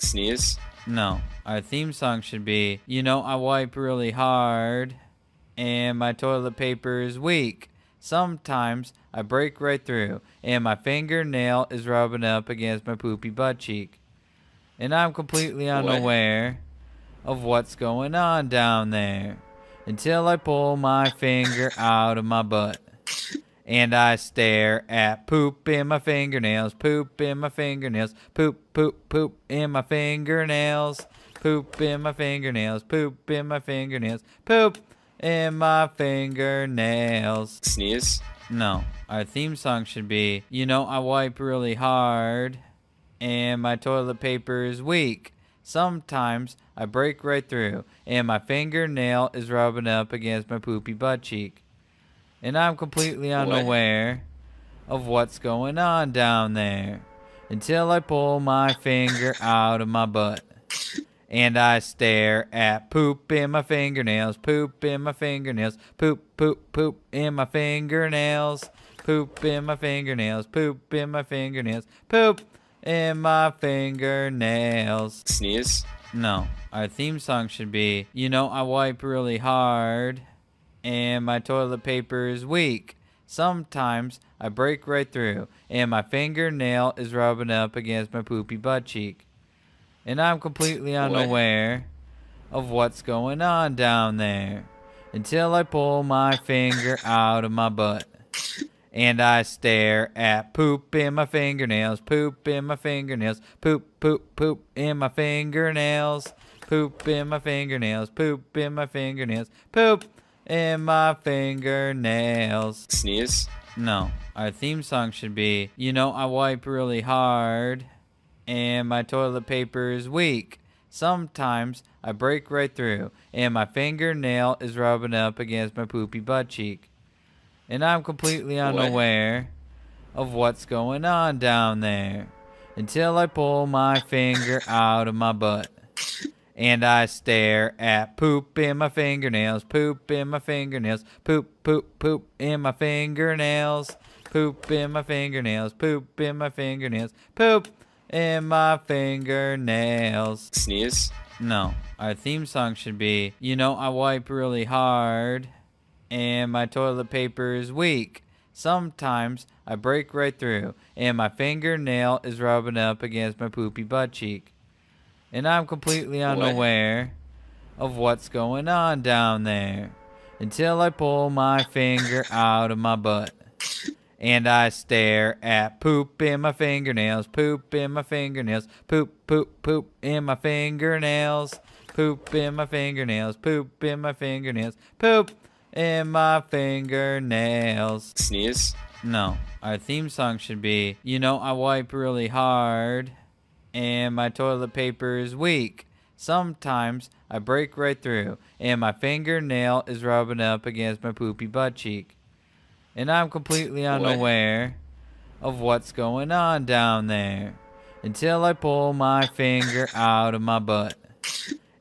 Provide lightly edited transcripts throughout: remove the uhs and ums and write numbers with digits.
Sneeze? No, our theme song should be, I wipe really hard and my toilet paper is weak. Sometimes I break right through and my fingernail is rubbing up against my poopy butt cheek. And I'm completely What? unaware of what's going on down there until I pull my finger out of my butt. And I stare at poop in my fingernails, poop in my fingernails, poop, poop, poop in my fingernails, poop in my fingernails, poop in my fingernails, poop in my fingernails. Sneeze? No, our theme song should be, I wipe really hard and my toilet paper is weak. Sometimes I break right through and my fingernail is rubbing up against my poopy butt cheek. And I'm completely unaware of what's going on down there until I pull my finger out of my butt. And I stare at poop in my fingernails, poop in my fingernails, poop, poop, poop in my fingernails, poop in my fingernails, poop in my fingernails, poop in my fingernails. Sneeze? No, our theme song should be, I wipe really hard and my toilet paper is weak. Sometimes I break right through and my fingernail is rubbing up against my poopy butt cheek. And I'm completely unaware of what's going on down there until I pull my finger out of my butt. And I stare at poop in my fingernails, poop in my fingernails, poop, poop, poop in my fingernails, poop in my fingernails, poop in my fingernails, poop in my fingernails. Sneeze? No, our theme song should be, I wipe really hard and my toilet paper is weak. Sometimes I break right through and my fingernail is rubbing up against my poopy butt cheek. And I'm completely unaware of what's going on down there until I pull my finger out of my butt. And I stare at poop in my fingernails, poop in my fingernails, poop, poop, poop in my fingernails, poop in my fingernails, poop in my fingernails, poop in my fingernails. Sneeze? No, our theme song should be, I wipe really hard and my toilet paper is weak. Sometimes I break right through and my fingernail is rubbing up against my poopy butt cheek. And I'm completely unaware of what's going on down there until I pull my finger out of my butt. And I stare at poop in my fingernails, poop in my fingernails, poop, poop, poop in my fingernails, poop in my fingernails, poop in my fingernails, poop in my fingernails. Sneeze? No, our theme song should be, I wipe really hard and my toilet paper is weak. Sometimes I break right through and my fingernail is rubbing up against my poopy butt cheek. And I'm completely unaware of what's going on down there until I pull my finger out of my butt.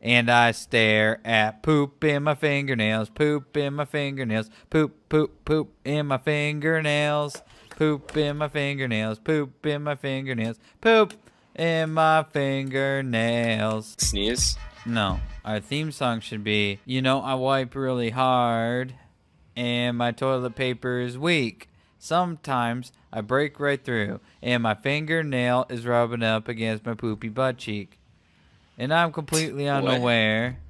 And I stare at poop in my fingernails, poop in my fingernails, poop, poop, poop in my fingernails, poop in my fingernails, poop in my fingernails, poop in my fingernails. Sneeze? No, our theme song should be, I wipe really hard and my toilet paper is weak. Sometimes I break right through and my fingernail is rubbing up against my poopy butt cheek. And I'm completely unaware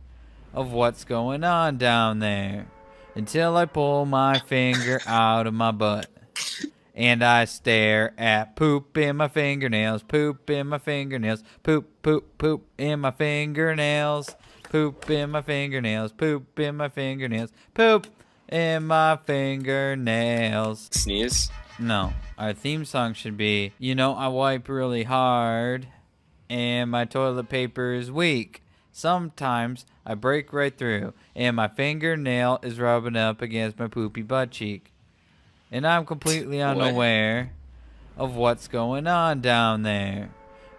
of what's going on down there until I pull my finger out of my butt. And I stare at poop in my fingernails, poop in my fingernails, poop, poop, poop in my fingernails, poop in my fingernails, poop in my fingernails, poop in my fingernails. Sneeze? No, our theme song should be, I wipe really hard and my toilet paper is weak. Sometimes I break right through and my fingernail is rubbing up against my poopy butt cheek. And I'm completely unaware of what's going on down there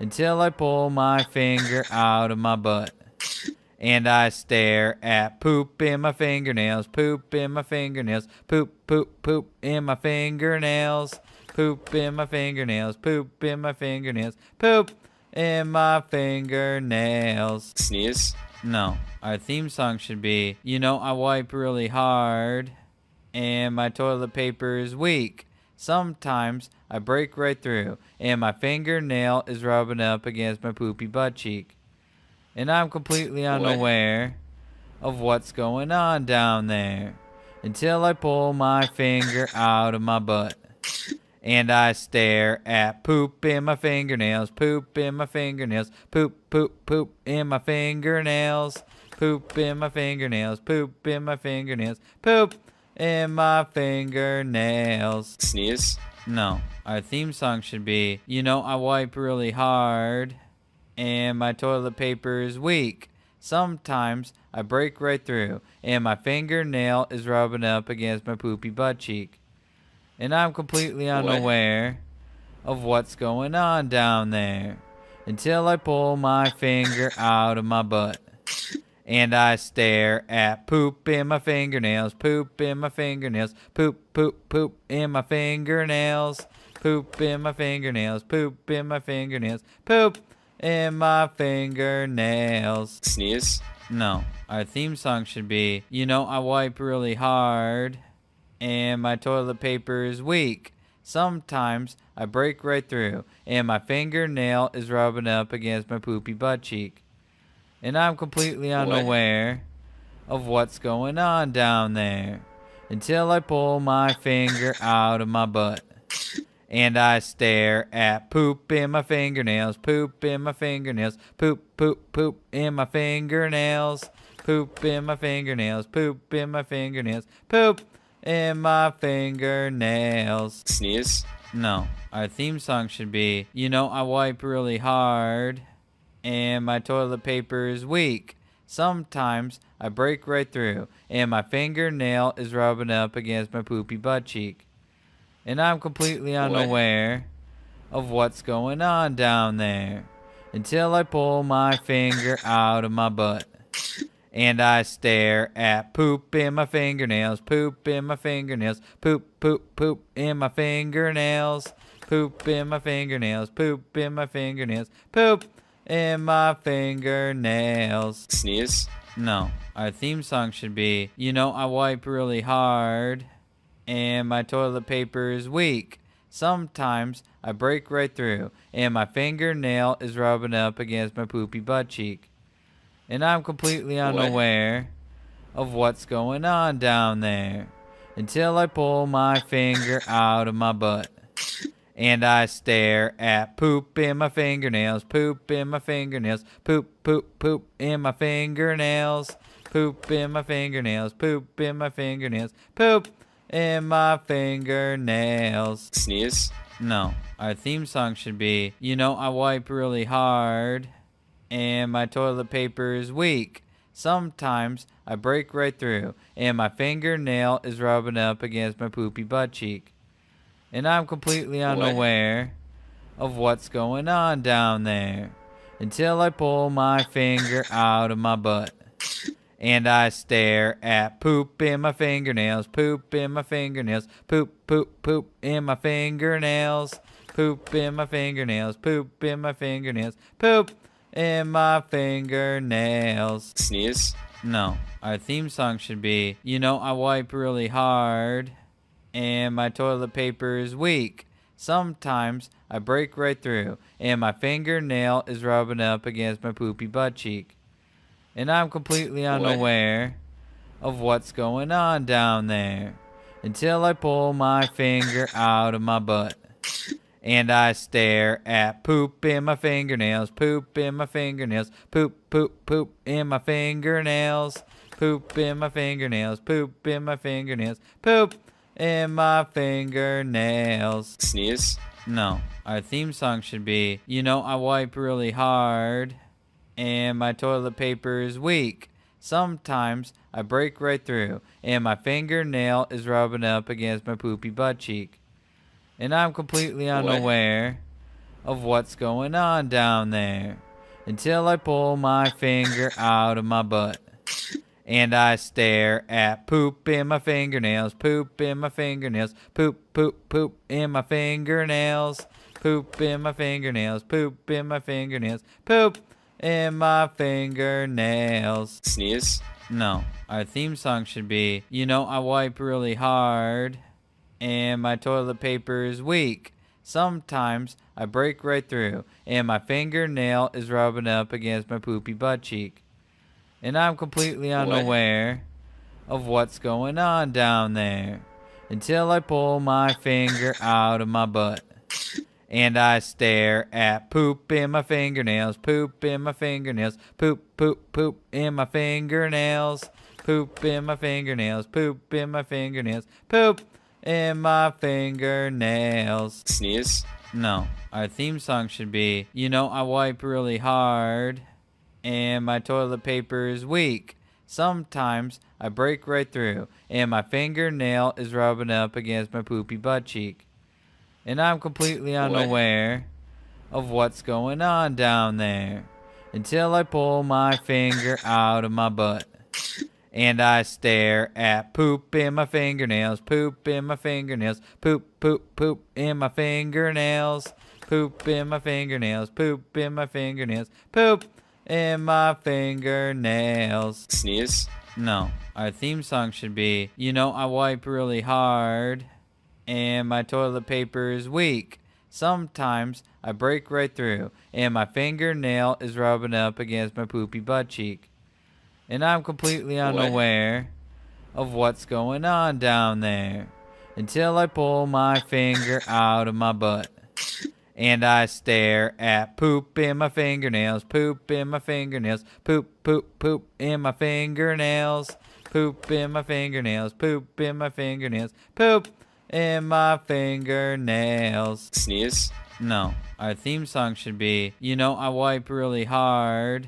until I pull my finger out of my butt. And I stare at poop in my fingernails, poop in my fingernails, poop, poop, poop in my fingernails, poop in my fingernails, poop in my fingernails, poop in my fingernails. Sneeze. No, our theme song should be, you know, I wipe really hard and my toilet paper is weak. Sometimes I break right through and my fingernail is rubbing up against my poopy butt cheek. And I'm completely unaware of what's going on down there until I pull my finger out of my butt. And I stare at poop in my fingernails, poop in my fingernails, poop, poop, poop in my fingernails, poop in my fingernails, poop in my fingernails, poop in my fingernails. Sneeze. No, our theme song should be, you know, I wipe really hard and my toilet paper is weak. Sometimes I break right through and my fingernail is rubbing up against my poopy butt cheek. And I'm completely unaware of what's going on down there until I pull my finger out of my butt. And I stare at poop in my fingernails, poop in my fingernails, poop, poop, poop in my fingernails, poop in my fingernails, poop in my fingernails, poop in my fingernails. Sneeze. No, our theme song should be, you know, I wipe really hard and my toilet paper is weak. Sometimes I break right through and my fingernail is rubbing up against my poopy butt cheek. And I'm completely unaware of what's going on down there until I pull my finger out of my butt. And I stare at poop in my fingernails, poop in my fingernails, poop, poop, poop in my fingernails, poop in my fingernails, poop in my fingernails, poop in my fingernails. Sneeze. No, our theme song should be, you know, I wipe really hard and my toilet paper is weak. Sometimes I break right through and my fingernail is rubbing up against my poopy butt cheek. And I'm completely unaware of what's going on down there until I pull my finger out of my butt. And I stare at poop in my fingernails, poop in my fingernails, poop, poop, poop in my fingernails, poop in my fingernails, poop in my fingernails, poop in my fingernails. Sneeze. No, our theme song should be, you know, I wipe really hard and my toilet paper is weak. Sometimes I break right through and my fingernail is rubbing up against my poopy butt cheek. And I'm completely unaware of what's going on down there until I pull my finger out of my butt. And I stare at poop in my fingernails, poop in my fingernails, poop, poop, poop in my fingernails, poop in my fingernails, poop in my fingernails, poop in my fingernails. Sneeze. No, our theme song should be, you know, I wipe really hard and my toilet paper is weak. Sometimes I break right through and my fingernail is rubbing up against my poopy butt cheek. And I'm completely unaware of what's going on down there until I pull my finger out of my butt. And I stare at poop in my fingernails, poop in my fingernails, poop, poop, poop in my fingernails, poop in my fingernails, poop in my fingernails, poop in my fingernails. Sneeze. No, our theme song should be, you know, I wipe really hard and my toilet paper is weak. Sometimes I break right through and my fingernail is rubbing up against my poopy butt cheek. And I'm completely unaware of what's going on down there until I pull my finger out of my butt. And I stare at poop in my fingernails, poop in my fingernails, poop, poop, poop in my fingernails, poop in my fingernails, poop in my fingernails, poop in my fingernails. Sneeze. No, our theme song should be, you know, I wipe really hard and my toilet paper is weak. Sometimes I break right through and my fingernail is rubbing up against my poopy butt cheek. And I'm completely unaware of what's going on down there until I pull my finger out of my butt. And I stare at poop in my fingernails, poop in my fingernails, poop, poop, poop in my fingernails, poop in my fingernails, poop in my fingernails, poop in my fingernails. Sneeze? No, our theme song should be, I wipe really hard and my toilet paper is weak. Sometimes I break right through and my fingernail is rubbing up against my poopy butt cheek. And I'm completely unaware of what's going on down there until I pull my finger out of my butt. And I stare at poop in my fingernails, poop in my fingernails, poop, poop, poop in my fingernails, poop in my fingernails, poop in my fingernails, poop in my fingernails. Sneeze? No, our theme song should be, I wipe really hard and my toilet paper is weak. Sometimes I break right through and my fingernail is rubbing up against my poopy butt cheek. And I'm completely unaware of what's going on down there until I pull my finger out of my butt. And I stare at poop in my fingernails, poop in my fingernails, poop, poop, poop in my fingernails, poop in my fingernails, poop in my fingernails, poop in my fingernails. Sneeze? No, our theme song should be, I wipe really hard and my toilet paper is weak. Sometimes I break right through and my fingernail is rubbing up against my poopy butt cheek. And I'm completely unaware of what's going on down there until I pull my finger out of my butt. And I stare at poop in my fingernails, poop in my fingernails, poop, poop, poop in my fingernails, poop in my fingernails, poop in my fingernails, poop in my fingernails. Sneeze? No, our theme song should be, I wipe really hard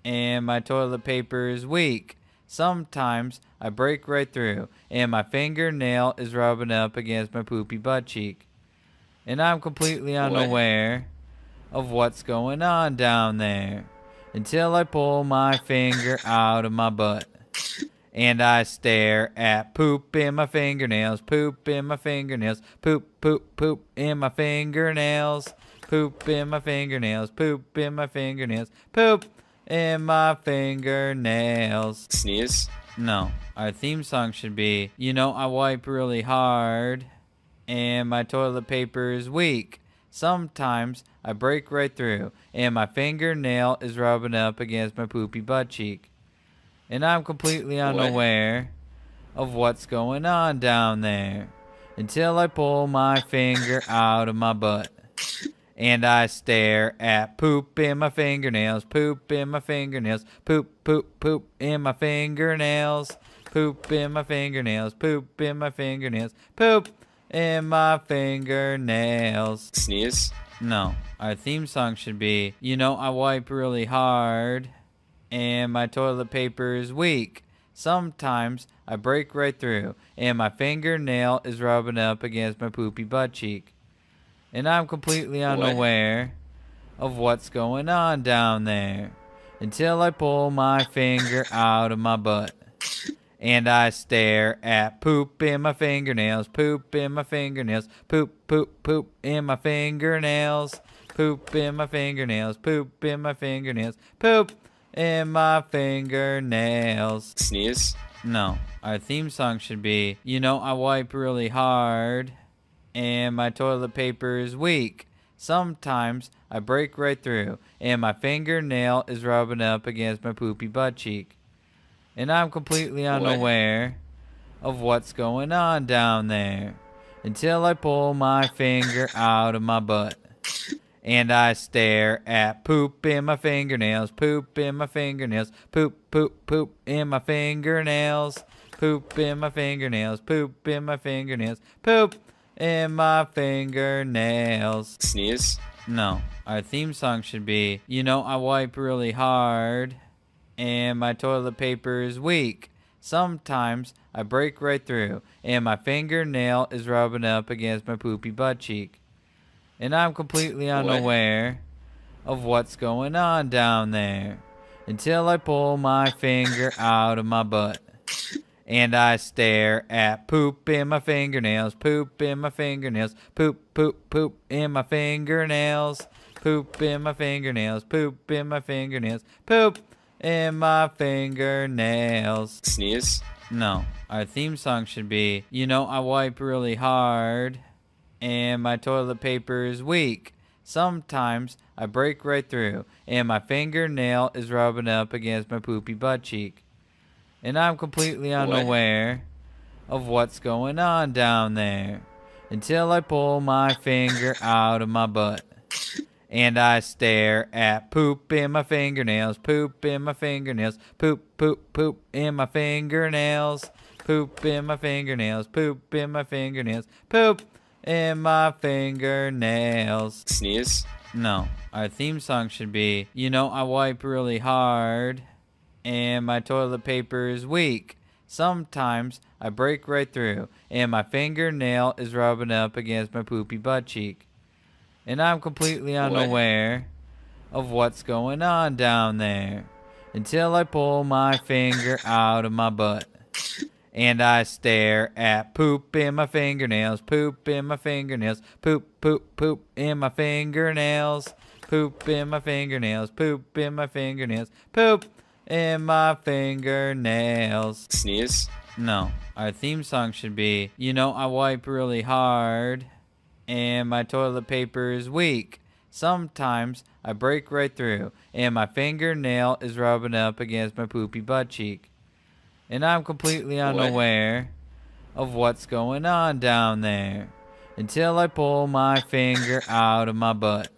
and my toilet paper is weak. Sometimes I break right through and my fingernail is rubbing up against my poopy butt cheek. And I'm completely unaware of what's going on down there until I pull my finger out of my butt. And I stare at poop in my fingernails, poop in my fingernails, poop, poop, poop in my fingernails, poop in my fingernails, poop in my fingernails, poop in my fingernails. Sneeze? No, our theme song should be, I wipe really hard and my toilet paper is weak. Sometimes I break right through and my fingernail is rubbing up against my poopy butt cheek. And I'm completely unaware of what's going on down there until I pull my finger out of my butt. And I stare at poop in my fingernails, poop in my fingernails, poop, poop, poop in my fingernails, poop in my fingernails, poop in my fingernails, poop in my fingernails. Sneeze? No, our theme song should be, I wipe really hard and my toilet paper is weak. Sometimes I break right through and my fingernail is rubbing up against my poopy butt cheek. And I'm completely unaware of what's going on down there until I pull my finger out of my butt. And I stare at poop in my fingernails, poop in my fingernails, poop, poop, poop in my fingernails, poop in my fingernails, poop in my fingernails, poop in my fingernails. Sneeze? No, our theme song should be, I wipe really hard and my toilet paper is weak. Sometimes I break right through and my fingernail is rubbing up against my poopy butt cheek. And I'm completely unaware of what's going on down there until I pull my finger out of my butt. And I stare at poop in my fingernails, poop in my fingernails, poop, poop, poop in my fingernails, poop in my fingernails, poop in my fingernails, poop in my fingernails. Sneeze? No, our theme song should be, I wipe really hard and my toilet paper is weak. Sometimes I break right through and my fingernail is rubbing up against my poopy butt cheek. And I'm completely unaware of what's going on down there until I pull my finger out of my butt. And I stare at poop in my fingernails, poop in my fingernails, poop, poop, poop in my fingernails, poop in my fingernails, poop in my fingernails, poop in my fingernails. Sneeze? No, our theme song should be, I wipe really hard and my toilet paper is weak. Sometimes I break right through and my fingernail is rubbing up against my poopy butt cheek. And I'm completely unaware of what's going on down there until I pull my finger out of my butt. And I stare at poop in my fingernails, poop in my fingernails, poop, poop, poop in my fingernails, poop in my fingernails, poop in my fingernails, poop in my fingernails. Sneeze? No, our theme song should be, I wipe really hard and my toilet paper is weak. Sometimes I break right through and my fingernail is rubbing up against my poopy butt cheek. And I'm completely unaware of what's going on down there until I pull my finger out of my butt. And I stare at poop in my fingernails, poop in my fingernails, poop, poop, poop in my fingernails, poop in my fingernails, poop in my fingernails, poop in my fingernails. Sneeze? No, our theme song should be, I wipe really hard and my toilet paper is weak. Sometimes I break right through and my fingernail is rubbing up against my poopy butt cheek. And I'm completely unaware of what's going on down there until I pull my finger out of my butt.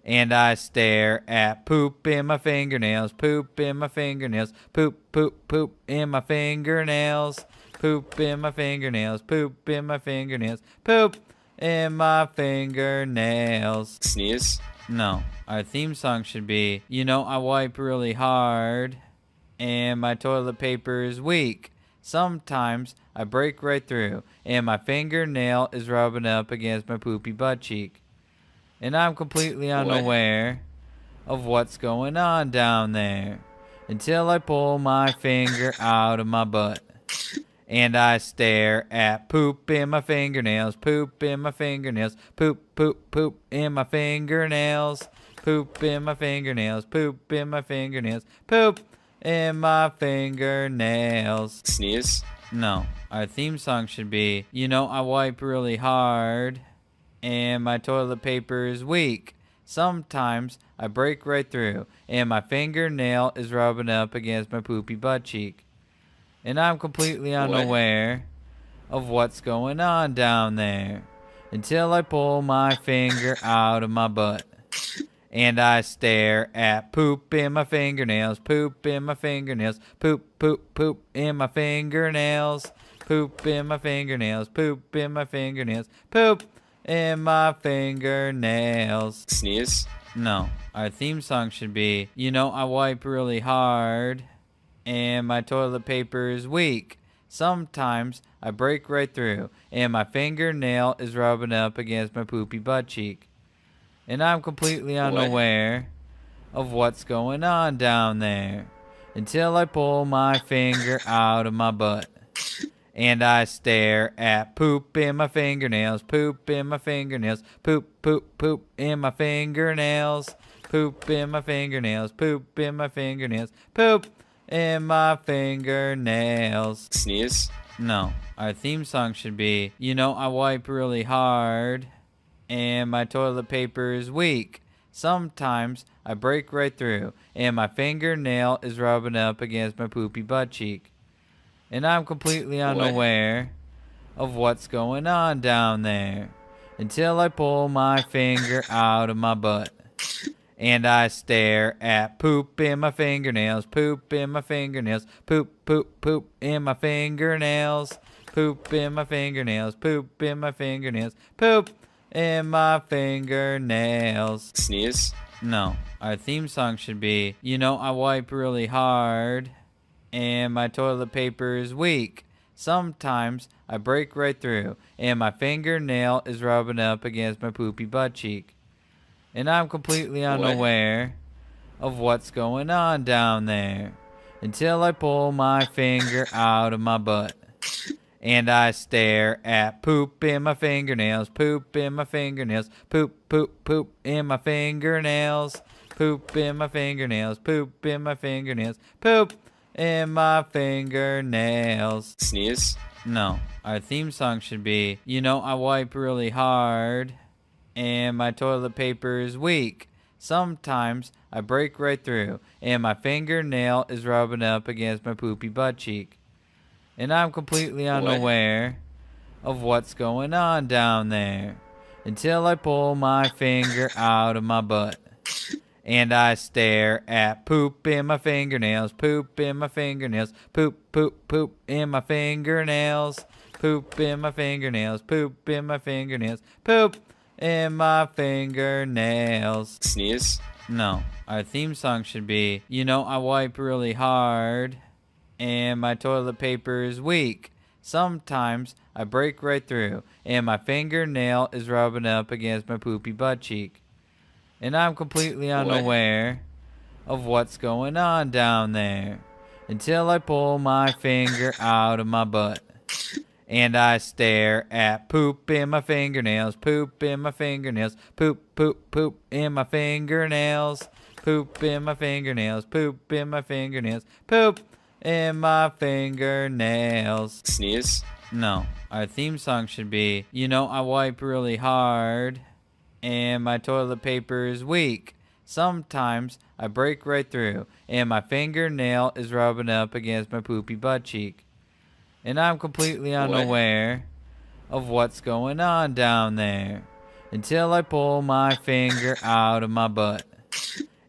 And I stare at poop in my fingernails, poop in my fingernails, poop, poop, poop in my fingernails, poop in my fingernails, poop in my fingernails, poop in my fingernails. Sneeze? No, our theme song should be, I wipe really hard and my toilet paper is weak. Sometimes I break right through and my fingernail is rubbing up against my poopy butt cheek. And I'm completely unaware of what's going on down there until I pull my finger out of my butt. And I stare at poop in my fingernails, poop in my fingernails, poop, poop, poop in my fingernails, poop in my fingernails, poop in my fingernails, poop in my fingernails. Sneeze? No, our theme song should be, I wipe really hard and my toilet paper is weak. Sometimes I break right through and my fingernail is rubbing up against my poopy butt cheek. And I'm completely unaware of what's going on down there until I pull my finger out of my butt. And I stare at poop in my fingernails, poop in my fingernails, poop, poop, poop in my fingernails, poop in my fingernails, poop in my fingernails, poop in my fingernails. Sneeze? No, our theme song should be, I wipe really hard and my toilet paper is weak. Sometimes I break right through and my fingernail is rubbing up against my poopy butt cheek. And I'm completely unaware of what's going on down there until I pull my finger out of my butt. And I stare at poop in my fingernails, poop in my fingernails, poop, poop, poop in my fingernails, poop in my fingernails, poop in my fingernails, poop in my fingernails. Sneeze? No, our theme song should be, I wipe really hard and my toilet paper is weak. Sometimes I break right through and my fingernail is rubbing up against my poopy butt cheek. And I'm completely unaware of what's going on down there until I pull my finger out of my butt. And I stare at poop in my fingernails, poop in my fingernails, poop, poop, poop in my fingernails, poop in my fingernails, poop in my fingernails, poop in my fingernails. Sneeze? No, our theme song should be, I wipe really hard and my toilet paper is weak. Sometimes I break right through and my fingernail is rubbing up against my poopy butt cheek. And I'm completely unaware of what's going on down there until I pull my finger out of my butt. And I stare at poop in my fingernails, poop in my fingernails, poop, poop, poop in my fingernails, poop in my fingernails, poop in my fingernails, poop in my fingernails. Sneeze? No, our theme song should be, you know, I wipe really hard and my toilet paper is weak. Sometimes I break right through and my fingernail is rubbing up against my poopy butt cheek. And I'm completely unaware of what's going on down there until I pull my finger out of my butt. And I stare at poop in my fingernails, poop in my fingernails, poop, poop, poop in my fingernails, poop in my fingernails, poop in my fingernails, poop in my fingernails. Sneeze? No, our theme song should be, you know, I wipe really hard and my toilet paper is weak. Sometimes I break right through and my fingernail is rubbing up against my poopy butt cheek. And I'm completely unaware of what's going on down there until I pull my finger out of my butt. And I stare at poop in my fingernails, poop in my fingernails, poop, poop, poop in my fingernails, poop in my fingernails, poop in my fingernails, poop in my fingernails. Sneeze? No, our theme song should be, you know, I wipe really hard and my toilet paper is weak. Sometimes I break right through and my fingernail is rubbing up against my poopy butt cheek. And I'm completely unaware of what's going on down there until I pull my finger out of my butt.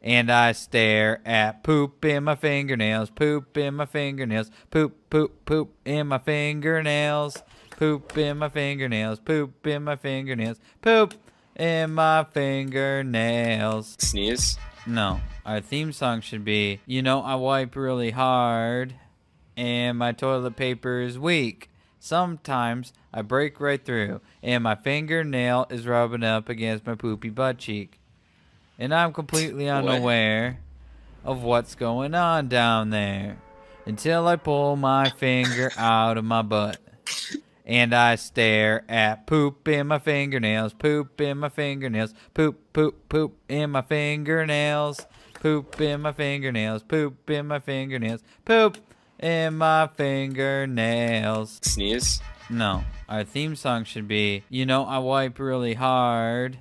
And I stare at poop in my fingernails, poop in my fingernails, poop, poop, poop in my fingernails, poop in my fingernails, poop in my fingernails, poop in my fingernails. Sneeze? No, our theme song should be, you know, I wipe really hard and my toilet paper is weak. Sometimes I break right through and my fingernail is rubbing up against my poopy butt cheek. And I'm completely unaware of what's going on down there until I pull my finger out of my butt. And I stare at poop in my fingernails, poop in my fingernails, poop, poop, poop in my fingernails, poop in my fingernails, poop in my fingernails, poop in my fingernails. Sneeze? No, our theme song should be, you know, I wipe really hard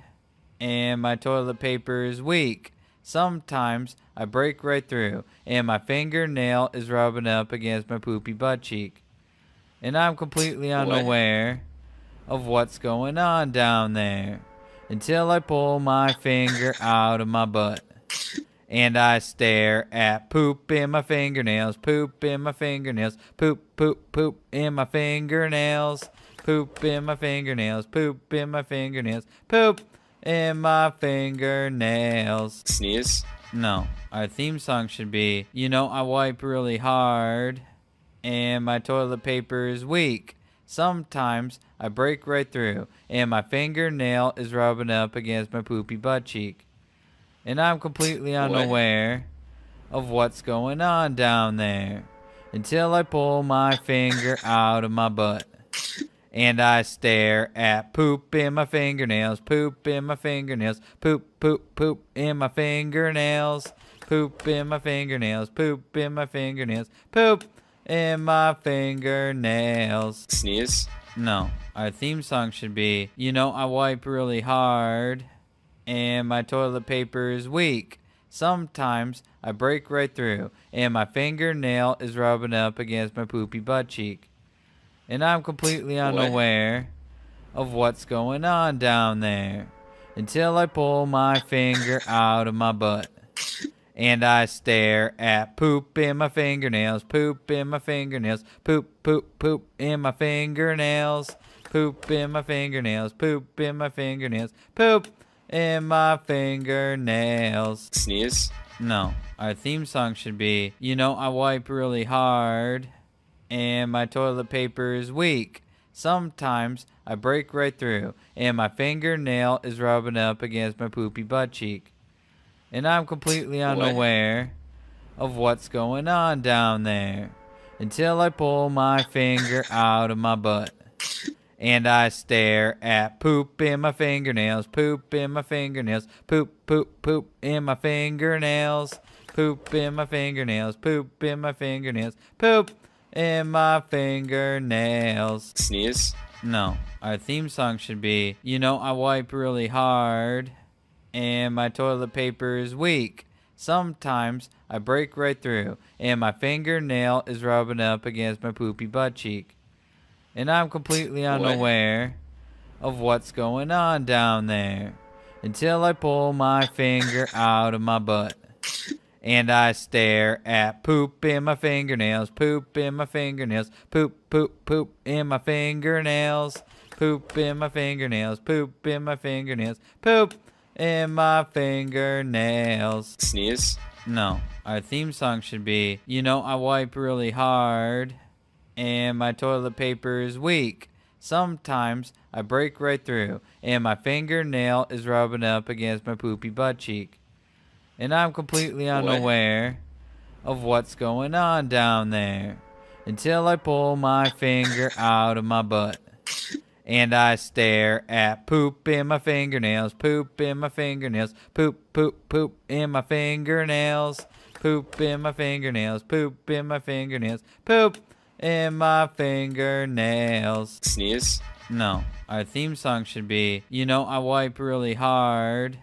and my toilet paper is weak. Sometimes I break right through and my fingernail is rubbing up against my poopy butt cheek. And I'm completely unaware of what's going on down there until I pull my finger out of my butt. And I stare at poop in my fingernails, poop in my fingernails, poop, poop, poop in my fingernails, poop in my fingernails, poop in my fingernails, poop in my fingernails. Sneeze? No, our theme song should be, you know, I wipe really hard and my toilet paper is weak. Sometimes I break right through and my fingernail is rubbing up against my poopy butt cheek. And I'm completely unaware of what's going on down there until I pull my finger out of my butt. And I stare at poop in my fingernails, poop in my fingernails, poop, poop, poop in my fingernails, poop in my fingernails, poop in my fingernails, poop in my fingernails. Sneeze? No, our theme song should be, you know, I wipe really hard and my toilet paper is weak. Sometimes I break right through and my fingernail is rubbing up against my poopy butt cheek. And I'm completely unaware of what's going on down there until I pull my finger out of my butt. And I stare at poop in my fingernails, poop in my fingernails, poop, poop, poop in my fingernails, poop in my fingernails, poop in my fingernails, poop in my fingernails. Sneeze? No, our theme song should be, you know, I wipe really hard and my toilet paper is weak. Sometimes I break right through and my fingernail is rubbing up against my poopy butt cheek. And I'm completely unaware of what's going on down there until I pull my finger out of my butt. And I stare at poop in my fingernails, poop in my fingernails, poop, poop, poop in my fingernails, poop in my fingernails, poop in my fingernails, poop in my fingernails. Sneeze? No, our theme song should be, I wipe really hard and my toilet paper is weak. Sometimes I break right through and my fingernail is rubbing up against my poopy butt cheek. And I'm completely unaware of what's going on down there until I pull my finger out of my butt. And I stare at poop in my fingernails, poop in my fingernails, poop, poop, poop in my fingernails, poop in my fingernails, poop in my fingernails, poop in my fingernails. Sneeze? No, our theme song should be, I wipe really hard and my toilet paper is weak. Sometimes I break right through and my fingernail is rubbing up against my poopy butt cheek. And I'm completely unaware of what's going on down there until I pull my finger out of my butt. And I stare at poop in my fingernails, poop in my fingernails, poop, poop, poop in my fingernails, poop in my fingernails, poop in my fingernails, poop in my fingernails. Sneeze? No, our theme song should be, I wipe really hard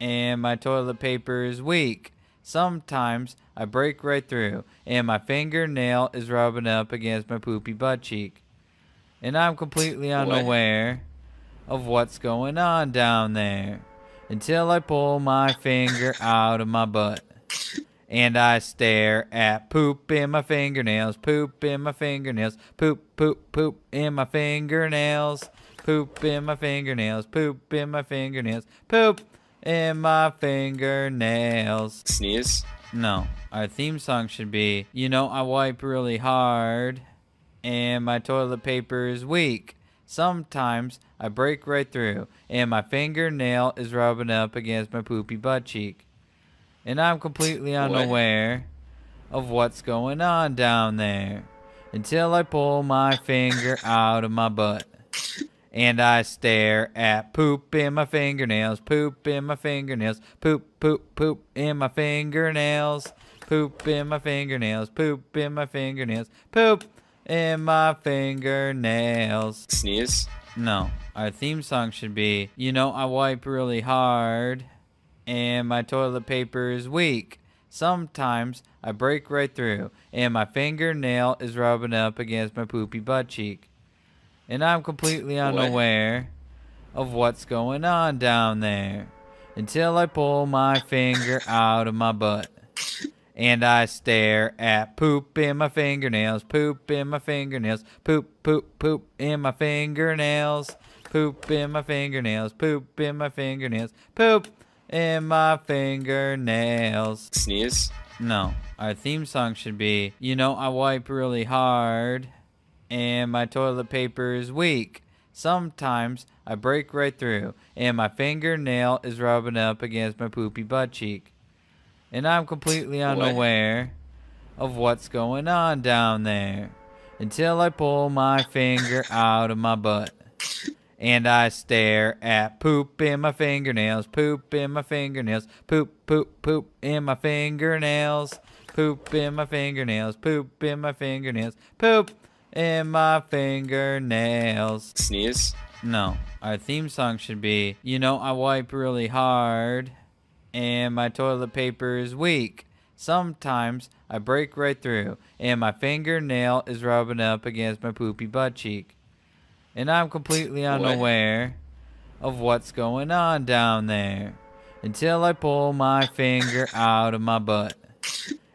and my toilet paper is weak. Sometimes I break right through and my fingernail is rubbing up against my poopy butt cheek. And I'm completely unaware of what's going on down there until I pull my finger out of my butt. And I stare at poop in my fingernails, poop in my fingernails, poop, poop, poop in my fingernails, poop in my fingernails, poop in my fingernails, poop in my fingernails. Sneeze? No, our theme song should be, I wipe really hard and my toilet paper is weak. Sometimes I break right through and my fingernail is rubbing up against my poopy butt cheek. And I'm completely unaware of what's going on down there until I pull my finger out of my butt. And I stare at poop in my fingernails, poop in my fingernails, poop, poop, poop in my fingernails, poop in my fingernails, poop in my fingernails, poop in my fingernails. Sneeze? No, our theme song should be, I wipe really hard and my toilet paper is weak. Sometimes I break right through and my fingernail is rubbing up against my poopy butt cheek. And I'm completely unaware of what's going on down there until I pull my finger out of my butt. And I stare at poop in my fingernails, poop in my fingernails, poop, poop, poop in my fingernails, poop in my fingernails, poop in my fingernails, poop in my fingernails. Sneeze? No, our theme song should be, I wipe really hard and my toilet paper is weak. Sometimes I break right through and my fingernail is rubbing up against my poopy butt cheek. And I'm completely unaware of what's going on down there until I pull my finger out of my butt. And I stare at poop in my fingernails, poop in my fingernails, poop, poop, poop in my fingernails, poop in my fingernails, poop in my fingernails, poop in my fingernails. Sneeze? No, our theme song should be, I wipe really hard and my toilet paper is weak. Sometimes I break right through and my fingernail is rubbing up against my poopy butt cheek. And I'm completely unaware of what's going on down there until I pull my finger out of my butt.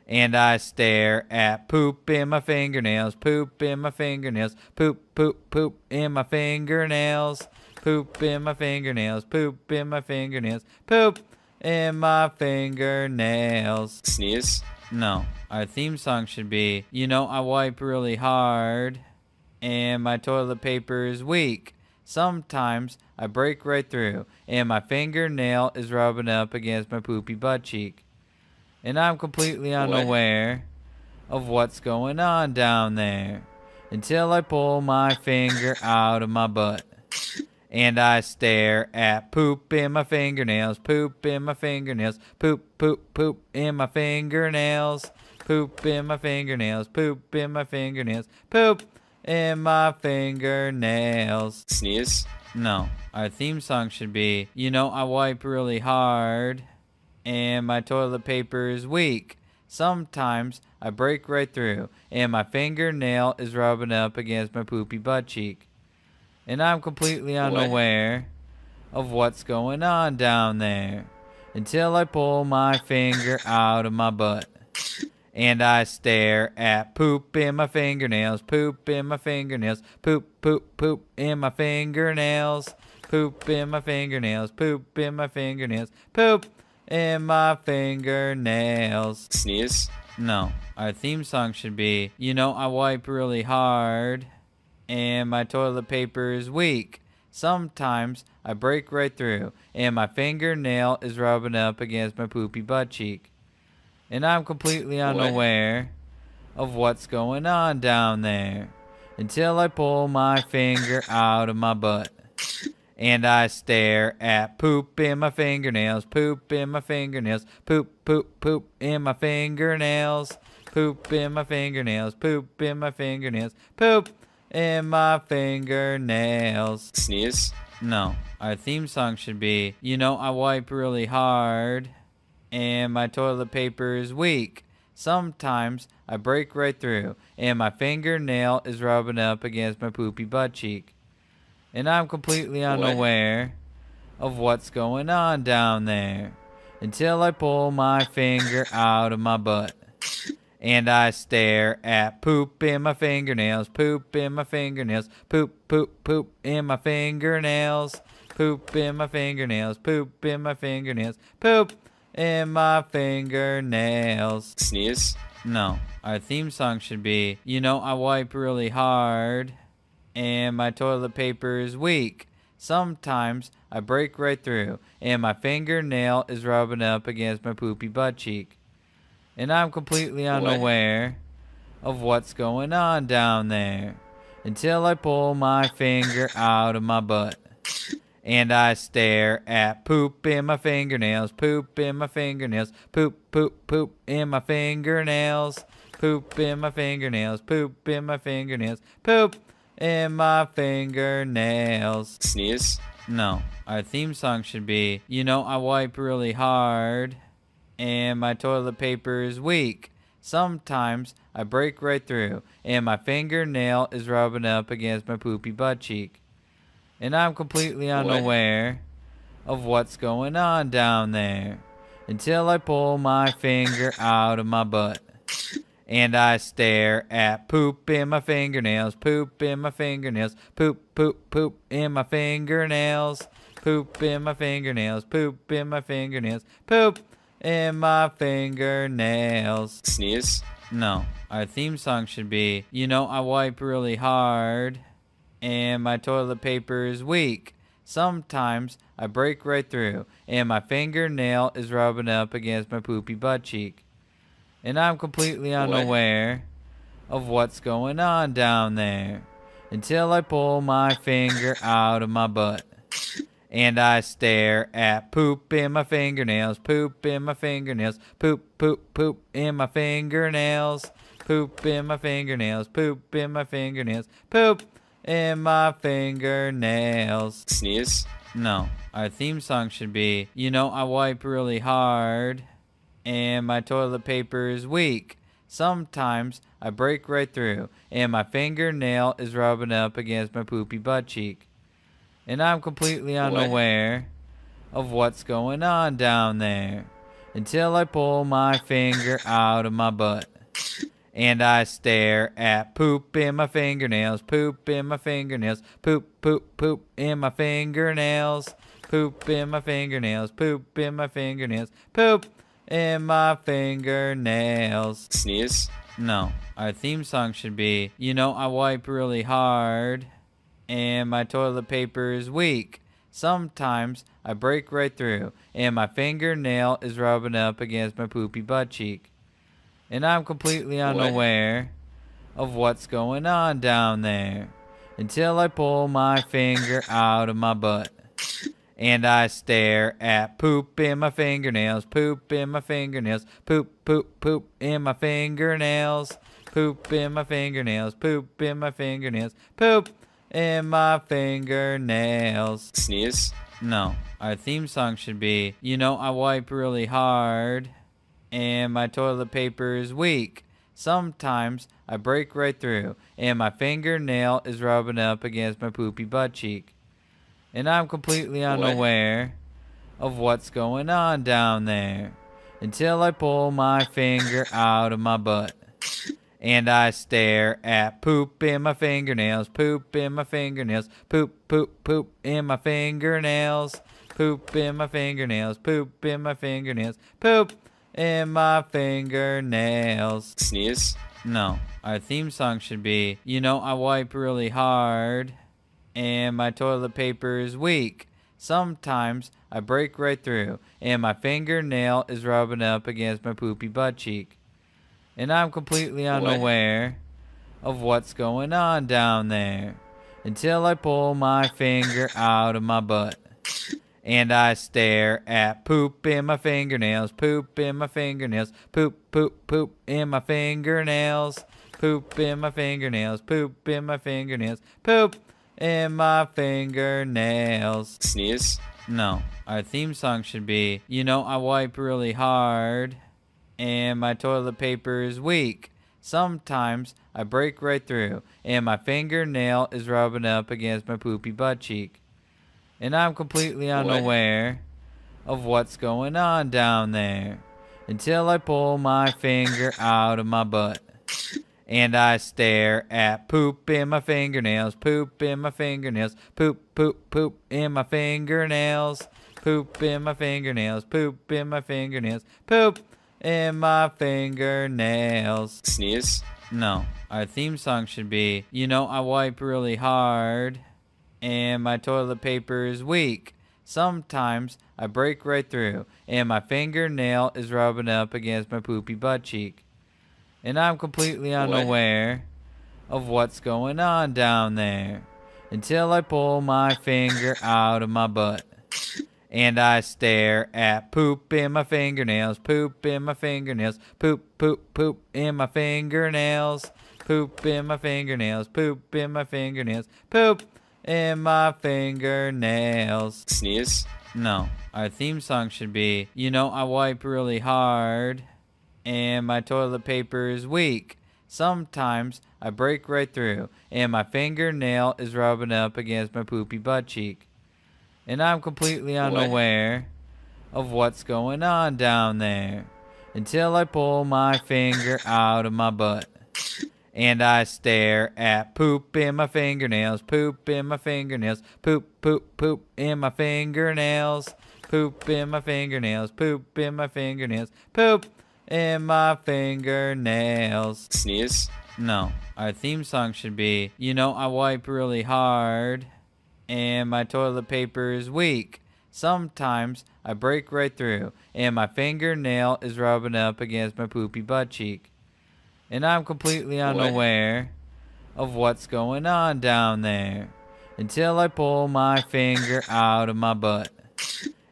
And I stare at poop in my fingernails, poop in my fingernails, poop, poop, poop in my fingernails, poop in my fingernails, poop in my fingernails, poop in my fingernails. Sneeze? No, our theme song should be, I wipe really hard and my toilet paper is weak. Sometimes I break right through and my fingernail is rubbing up against my poopy butt cheek. and I'm completely What? unaware of what's going on down there until I pull my finger out of my butt. And I stare at poop in my fingernails, poop in my fingernails, poop, poop, poop in my fingernails, poop in my fingernails, poop in my fingernails, poop in my fingernails. Sneeze? No, our theme song should be, I wipe really hard and my toilet paper is weak. Sometimes I break right through and my fingernail is rubbing up against my poopy butt cheek. And I'm completely unaware of what's going on down there until I pull my finger out of my butt. And I stare at poop in my fingernails, poop in my fingernails, poop, poop, poop in my fingernails, poop in my fingernails, poop in my fingernails, poop in my fingernails. Sneeze? No, our theme song should be, I wipe really hard and my toilet paper is weak. Sometimes I break right through and my fingernail is rubbing up against my poopy butt cheek. And I'm completely unaware of what's going on down there until I pull my finger out of my butt. And I stare at poop in my fingernails, poop in my fingernails, poop, poop, poop in my fingernails, poop in my fingernails, poop in my fingernails, poop in my fingernails. Sneeze? No, our theme song should be, I wipe really hard and my toilet paper is weak. Sometimes I break right through and my fingernail is rubbing up against my poopy butt cheek. And I'm completely unaware of what's going on down there until I pull my finger out of my butt. And I stare at poop in my fingernails, poop in my fingernails, poop, poop, poop in my fingernails, poop in my fingernails, poop in my fingernails, poop in my fingernails. Sneeze? No, our theme song should be, I wipe really hard and my toilet paper is weak. Sometimes I break right through and my fingernail is rubbing up against my poopy butt cheek. And I'm completely unaware of what's going on down there until I pull my finger out of my butt. And I stare at poop in my fingernails, poop in my fingernails, poop, poop, poop in my fingernails, poop in my fingernails, poop in my fingernails, poop in my fingernails. Sneeze? No, our theme song should be, I wipe really hard and my toilet paper is weak. Sometimes I break right through and my fingernail is rubbing up against my poopy butt cheek. And I'm completely unaware of what's going on down there until I pull my finger out of my butt. And I stare at poop in my fingernails, poop in my fingernails, poop, poop, poop in my fingernails, poop in my fingernails, poop in my fingernails, poop in my fingernails. Sneeze? No, our theme song should be, I wipe really hard and my toilet paper is weak. Sometimes I break right through and my fingernail is rubbing up against my poopy butt cheek. And I'm completely unaware of what's going on down there until I pull my finger out of my butt. And I stare at poop in my fingernails, poop in my fingernails, poop, poop, poop in my fingernails, poop in my fingernails, poop in my fingernails, poop in my fingernails. Sneeze? No, our theme song should be, I wipe really hard and my toilet paper is weak. Sometimes I break right through and my fingernail is rubbing up against my poopy butt cheek. And I'm completely unaware of what's going on down there until I pull my finger out of my butt. And I stare at poop in my fingernails, poop in my fingernails, poop, poop, poop in my fingernails, poop in my fingernails, poop in my fingernails, poop in my fingernails. Sneeze? No, our theme song should be, I wipe really hard and my toilet paper is weak. Sometimes I break right through, and my fingernail is rubbing up against my poopy butt cheek. And I'm completely unaware of what's going on down there until I pull my finger out of my butt. And I stare at poop in my fingernails, poop in my fingernails, poop, poop, poop in my fingernails, poop in my fingernails, poop in my fingernails, poop in my fingernails. Sneeze? No, our theme song should be, I wipe really hard and my toilet paper is weak. Sometimes I break right through and my fingernail is rubbing up against my poopy butt cheek. And I'm completely unaware of what's going on down there until I pull my finger out of my butt. And I stare at poop in my fingernails, poop in my fingernails, poop, poop, poop in my fingernails, poop in my fingernails, poop in my fingernails, poop in my fingernails. Sneeze? No, our theme song should be, I wipe really hard and my toilet paper is weak. Sometimes I break right through and my fingernail is rubbing up against my poopy butt cheek. And I'm completely unaware of what's going on down there until I pull my finger out of my butt. And I stare at poop in my fingernails, poop in my fingernails, poop, poop, poop in my fingernails, poop in my fingernails, poop in my fingernails, poop in my fingernails. Sneeze? No, our theme song should be, I wipe really hard and my toilet paper is weak. Sometimes I break right through and my fingernail is rubbing up against my poopy butt cheek. And I'm completely unaware of what's going on down there until I pull my finger out of my butt. And I stare at poop in my fingernails, poop in my fingernails, poop, poop, poop in my fingernails, poop in my fingernails, poop in my fingernails, poop in my fingernails. Sneeze? No, our theme song should be, I wipe really hard and my toilet paper is weak. Sometimes I break right through and my fingernail is rubbing up against my poopy butt cheek. And I'm completely unaware of what's going on down there until I pull my finger out of my butt. And I stare at poop in my fingernails, poop in my fingernails, poop, poop, poop in my fingernails, poop in my fingernails, poop in my fingernails, poop in my fingernails. Sneeze? No, our theme song should be, I wipe really hard and my toilet paper is weak. Sometimes I break right through and my fingernail is rubbing up against my poopy butt cheek. And I'm completely unaware of what's going on down there until I pull my finger out of my butt. And I stare at poop in my fingernails, poop in my fingernails, poop, poop, poop in my fingernails, poop in my fingernails, poop in my fingernails, poop in my fingernails. Sneeze? No, our theme song should be, I wipe really hard and my toilet paper is weak. Sometimes I break right through and my fingernail is rubbing up against my poopy butt cheek. And I'm completely unaware of what's going on down there until I pull my finger out of my butt.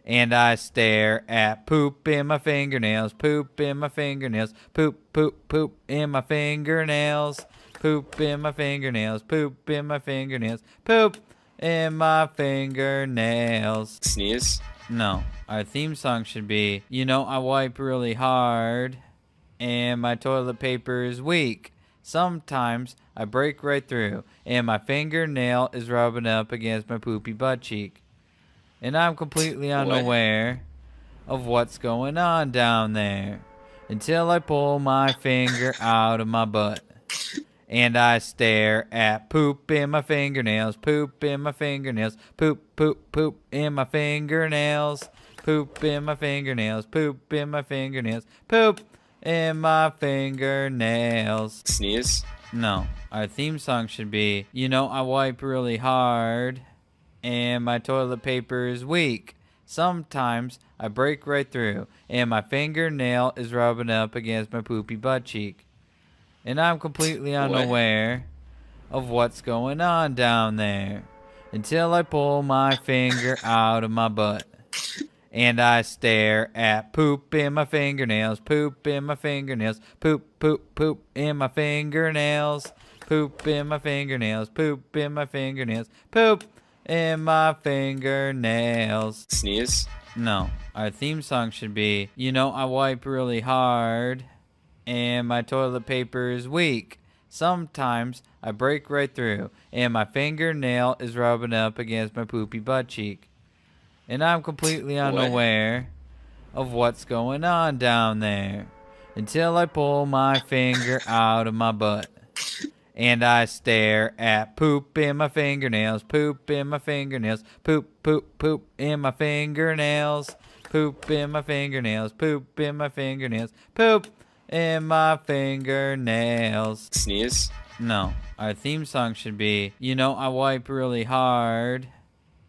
And I stare at poop in my fingernails, poop in my fingernails, poop, poop, poop in my fingernails, poop in my fingernails, poop in my fingernails, poop in my fingernails. Sneeze? No, our theme song should be, I wipe really hard and my toilet paper is weak. Sometimes I break right through and my fingernail is rubbing up against my poopy butt cheek. And I'm completely unaware of what's going on down there until I pull my finger out of my butt. And I stare at poop in my fingernails, poop in my fingernails, poop, poop, poop in my fingernails, poop in my fingernails, poop in my fingernails, poop in my fingernails. Sneeze? No, our theme song should be, I wipe really hard and my toilet paper is weak. Sometimes I break right through, and my fingernail is rubbing up against my poopy butt cheek. And I'm completely unaware of what's going on down there until I pull my finger out of my butt. And I stare at poop in my fingernails, poop in my fingernails, poop, poop, poop in my fingernails, poop in my fingernails, poop in my fingernails, poop in my fingernails. Sneeze? No, our theme song should be, I wipe really hard and my toilet paper is weak. Sometimes I break right through and my fingernail is rubbing up against my poopy butt cheek. And I'm completely unaware of what's going on down there until I pull my finger out of my butt. And I stare at poop in my fingernails, poop in my fingernails, poop, poop, poop in my fingernails, poop in my fingernails, poop in my fingernails, poop in my fingernails. Sneeze? No, our theme song should be, I wipe really hard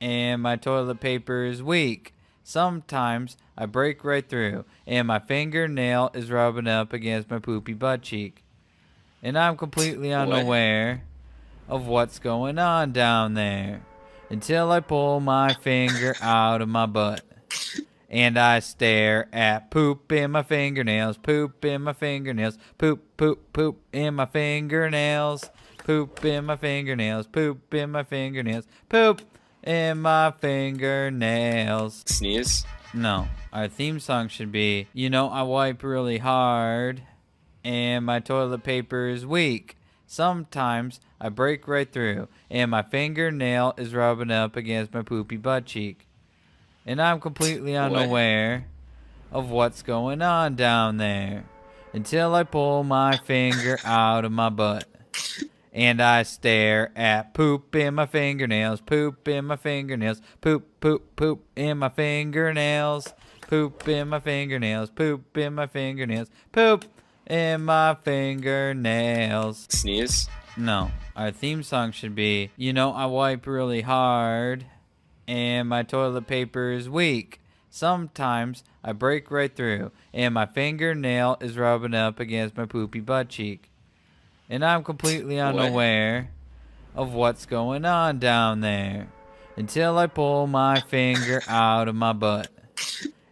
and my toilet paper is weak. Sometimes I break right through and my fingernail is rubbing up against my poopy butt cheek. And I'm completely unaware of what's going on down there until I pull my finger out of my butt. And I stare at poop in my fingernails, poop in my fingernails, poop, poop, poop in my fingernails, poop in my fingernails, poop in my fingernails, poop in my fingernails. Sneeze? No, our theme song should be, I wipe really hard and my toilet paper is weak. Sometimes I break right through and my fingernail is rubbing up against my poopy butt cheek. And I'm completely unaware of what's going on down there until I pull my finger out of my butt. And I stare at poop in my fingernails, poop in my fingernails, poop, poop, poop in my fingernails, poop in my fingernails, poop in my fingernails, poop in my fingernails. Sneeze? No, our theme song should be, I wipe really hard and my toilet paper is weak. Sometimes I break right through and my fingernail is rubbing up against my poopy butt cheek. And I'm completely unaware of what's going on down there until I pull my finger out of my butt.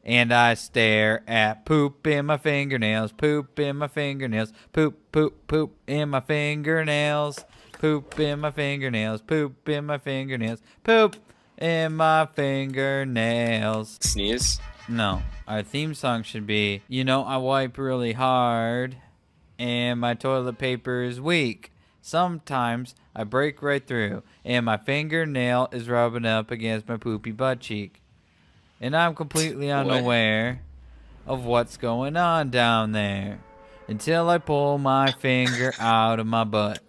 And I stare at poop in my fingernails, poop in my fingernails, poop, poop, poop in my fingernails, poop in my fingernails, poop in my fingernails, poop in my fingernails. Sneeze? No, our theme song should be, I wipe really hard and my toilet paper is weak. Sometimes I break right through and my fingernail is rubbing up against my poopy butt cheek. And I'm completely unaware of what's going on down there until I pull my finger out of my butt.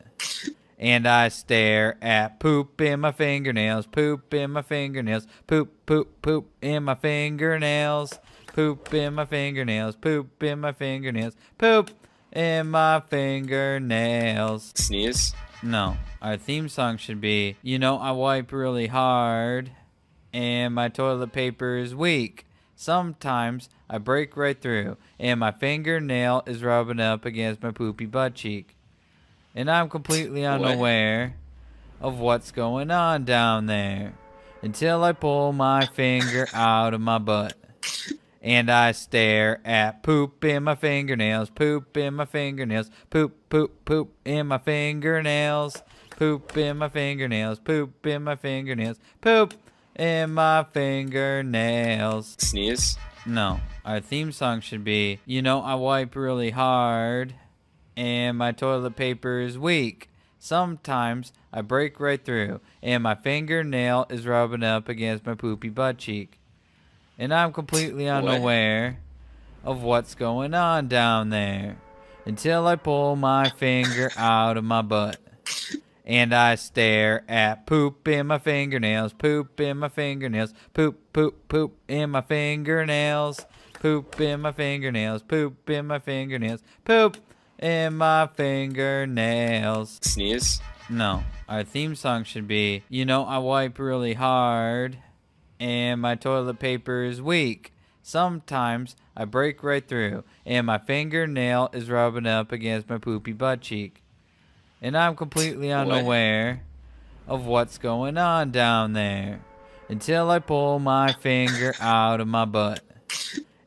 And I stare at poop in my fingernails, poop in my fingernails, poop, poop, poop in my fingernails, poop in my fingernails, poop in my fingernails, poop in my fingernails. Sneeze? No, our theme song should be, I wipe really hard and my toilet paper is weak. Sometimes I break right through and my fingernail is rubbing up against my poopy butt cheek. And I'm completely unaware of what's going on down there until I pull my finger out of my butt. And I stare at poop in my fingernails, poop in my fingernails, poop, poop, poop in my fingernails, poop in my fingernails, poop in my fingernails, poop in my fingernails. Sneeze? No, our theme song should be, I wipe really hard and my toilet paper is weak. Sometimes I break right through and my fingernail is rubbing up against my poopy butt cheek. And I'm completely unaware of what's going on down there until I pull my finger out of my butt. And I stare at poop in my fingernails, poop in my fingernails, poop, poop, poop in my fingernails, poop in my fingernails, poop in my fingernails, poop in my fingernails. Sneeze? No, our theme song should be, I wipe really hard and my toilet paper is weak. Sometimes I break right through and my fingernail is rubbing up against my poopy butt cheek. And I'm completely unaware of what's going on down there until I pull my finger out of my butt.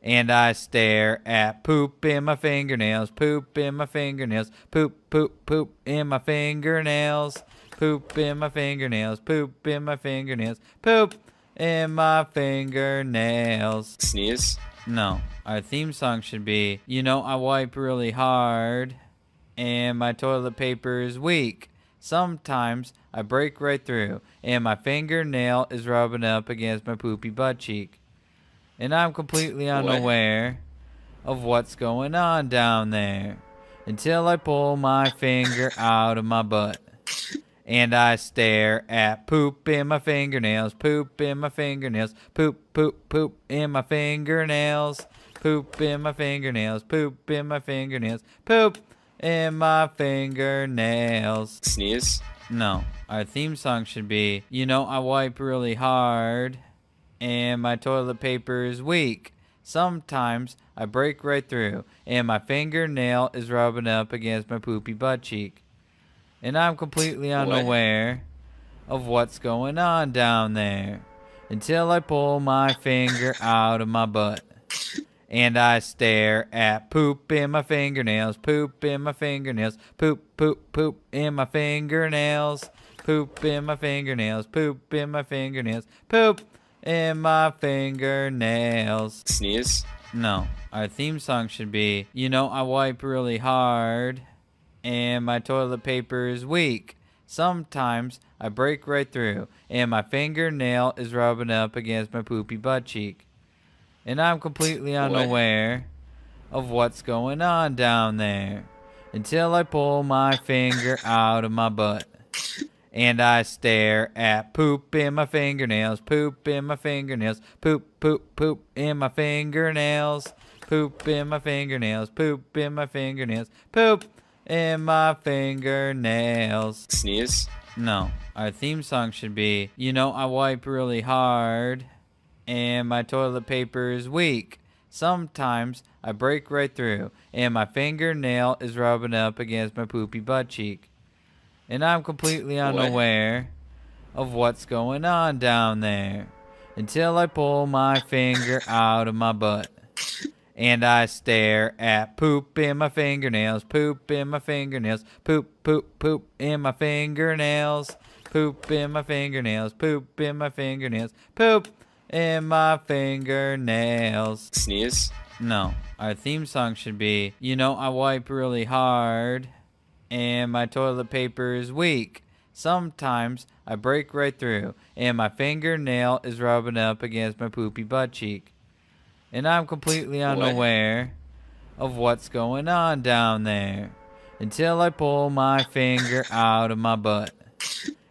And I stare at poop in my fingernails, poop in my fingernails, poop, poop, poop in my fingernails, poop in my fingernails, poop in my fingernails, poop in my fingernails. Sneeze? No, our theme song should be, I wipe really hard and my toilet paper is weak. Sometimes I break right through and my fingernail is rubbing up against my poopy butt cheek. And I'm completely unaware of what's going on down there until I pull my finger out of my butt. And I stare at poop in my fingernails, poop in my fingernails, poop, poop, poop in my fingernails, poop in my fingernails, poop in my fingernails, poop in my fingernails. Sneeze? No, our theme song should be, I wipe really hard and my toilet paper is weak. Sometimes I break right through and my fingernail is rubbing up against my poopy butt cheek. And I'm completely unaware of what's going on down there until I pull my finger out of my butt. And I stare at poop in my fingernails, poop in my fingernails, poop, poop, poop in my fingernails, poop in my fingernails, poop in my fingernails, poop in my fingernails. Sneeze? No, our theme song should be, I wipe really hard and my toilet paper is weak. Sometimes I break right through and my fingernail is rubbing up against my poopy butt cheek. And I'm completely unaware of what's going on down there until I pull my finger out of my butt. And I stare at poop in my fingernails, poop in my fingernails, poop, poop, poop in my fingernails, poop in my fingernails, poop in my fingernails, poop in my fingernails. Sneeze? No, our theme song should be, I wipe really hard and my toilet paper is weak. Sometimes I break right through and my fingernail is rubbing up against my poopy butt cheek. And I'm completely unaware of what's going on down there until I pull my finger out of my butt. And I stare at poop in my fingernails, poop in my fingernails, poop, poop, poop in my fingernails, poop in my fingernails, poop in my fingernails, poop in my fingernails. Sneeze? No, our theme song should be, I wipe really hard and my toilet paper is weak. Sometimes I break right through and my fingernail is rubbing up against my poopy butt cheek. And I'm completely unaware of what's going on down there until I pull my finger out of my butt.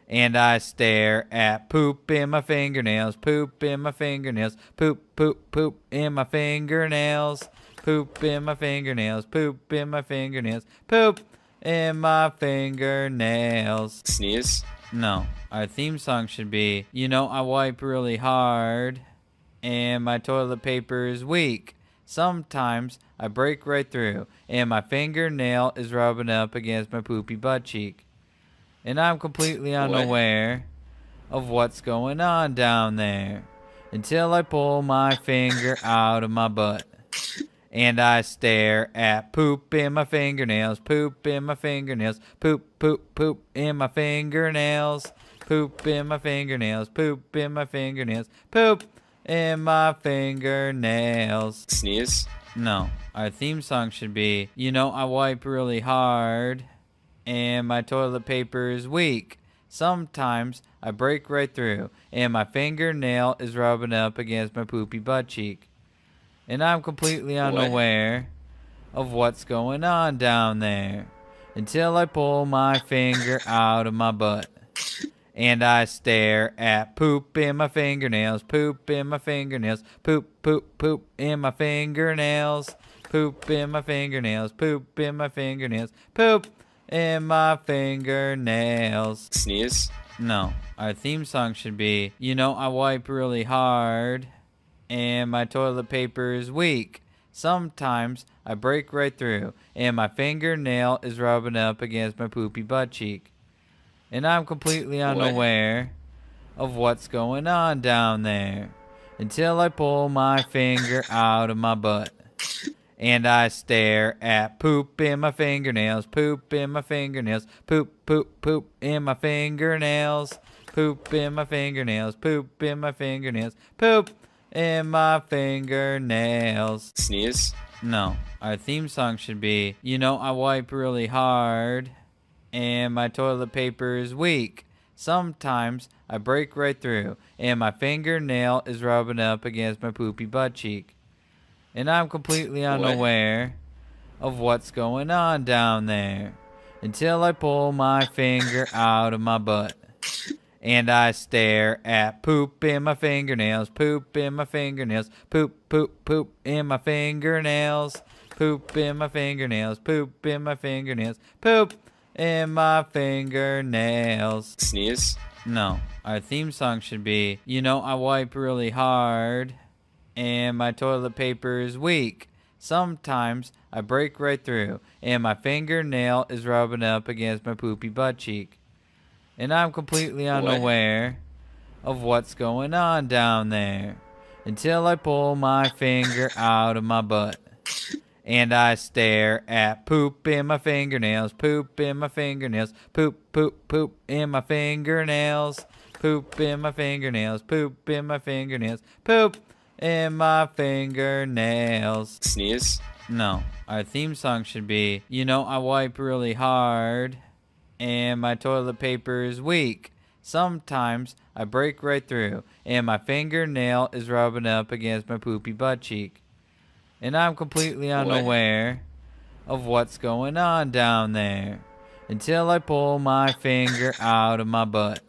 And I stare at poop in my fingernails, poop in my fingernails, poop, poop, poop in my fingernails, poop in my fingernails, poop in my fingernails, poop in my fingernails. Sneeze? No, our theme song should be, I wipe really hard and my toilet paper is weak. Sometimes I break right through and my fingernail is rubbing up against my poopy butt cheek. And I'm completely unaware of what's going on down there until I pull my finger out of my butt. And I stare at poop in my fingernails, poop in my fingernails, poop, poop, poop in my fingernails, poop in my fingernails, poop in my fingernails, poop in my fingernails. Sneeze? No, our theme song should be, I wipe really hard and my toilet paper is weak. Sometimes I break right through and my fingernail is rubbing up against my poopy butt cheek. And I'm completely unaware of what's going on down there until I pull my finger out of my butt. And I stare at poop in my fingernails, poop in my fingernails, poop, poop, poop in my fingernails, poop in my fingernails, poop in my fingernails, poop in my fingernails. Sneeze. No, our theme song should be, I wipe really hard and my toilet paper is weak. Sometimes I break right through and my fingernail is rubbing up against my poopy butt cheek. And I'm completely unaware of what's going on down there until I pull my finger out of my butt. And I stare at poop in my fingernails, poop in my fingernails, poop, poop, poop in my fingernails, poop in my fingernails, poop in my fingernails, poop in my fingernails. Sneeze. No, our theme song should be, I wipe really hard and my toilet paper is weak. Sometimes I break right through and my fingernail is rubbing up against my poopy butt cheek. And I'm completely unaware of what's going on down there until I pull my finger out of my butt. And I stare at poop in my fingernails, poop in my fingernails, poop, poop, poop in my fingernails, poop in my fingernails, poop in my fingernails, poop in my fingernails. Sneeze. No, our theme song should be, I wipe really hard and my toilet paper is weak. Sometimes I break right through and my fingernail is rubbing up against my poopy butt cheek. And I'm completely unaware of what's going on down there until I pull my finger out of my butt. And I stare at poop in my fingernails, poop in my fingernails, poop, poop, poop in my fingernails, poop in my fingernails, poop in my fingernails, poop in my fingernails. Sneeze. No, our theme song should be, I wipe really hard and my toilet paper is weak. Sometimes I break right through and my fingernail is rubbing up against my poopy butt cheek. And I'm completely unaware of what's going on down there until I pull my finger out of my butt.